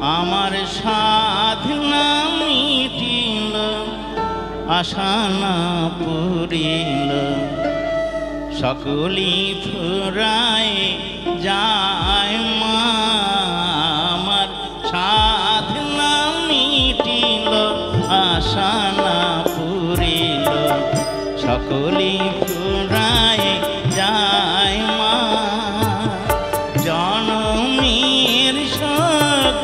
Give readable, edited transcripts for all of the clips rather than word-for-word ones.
আমার সাধনা মিটিল আশা না পুরিল সকলি ফুরায় যায় মা আমার সাধনা মিটিল আশা না পুরিল সকলি ফুরায় যায় মা জনমের শোক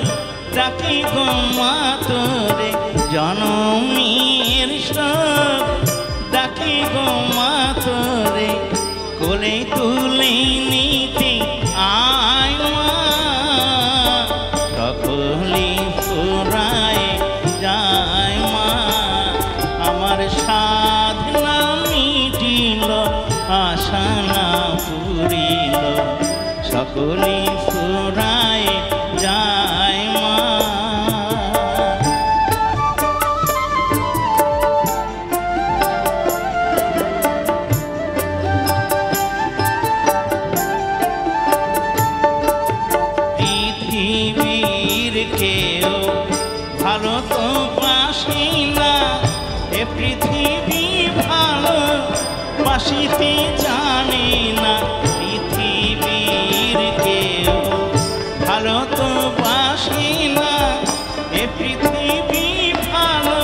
ডাকি গো মা তোরে জনমের শোক ডাকি গো মা তোরে কোলে তুলে নিতে আয় মা সকলি ফুরায় যায় মা আমার সাধনা মিটিল আশা না পুরিল সকলি ফুরায় যায় মা পৃথিবীর কেউ ভালো তো বাসি না এ পৃথিবী ভালো বাসিতে জানে না পৃথিবীর কেউ ভালো তো বাসি না এ পৃথিবী ভালো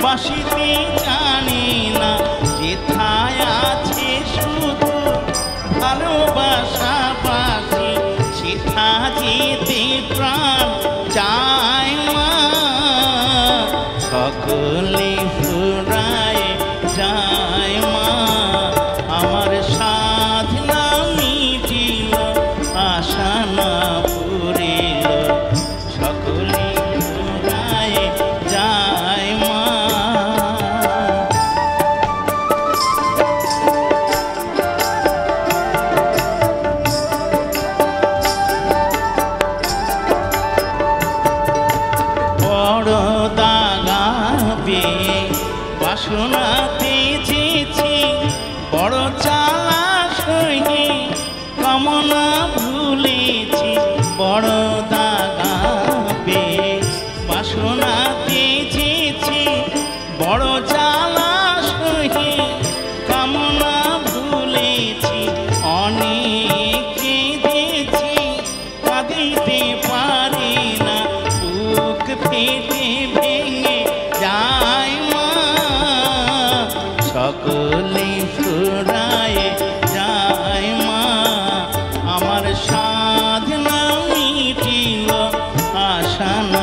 বাসিতে জানে না যেথায় আছে শুধু ভালোবাসা বাসি সেথা যেতে প্রাণ চায় মা সকলে ফুরায় যায় মা আমার সাধনা মিটিল আশা না পুরিল সকলে ফুরায় যায় মা বড় দাগাবে বাসনাতে যেছি বড় চালাক হয়ে কামনা ভুলেছি বড় দাগাবে বাসনাতে যেছি বড় চালাক হয়ে কামনা ভুলেছি অনেক কেঁদেছি কাঁদিতে পারি না বুক ফেটে ভেঙে যায় মা সকলে ফুরায় যায় মা আমার সাধনা মিটিল আশা না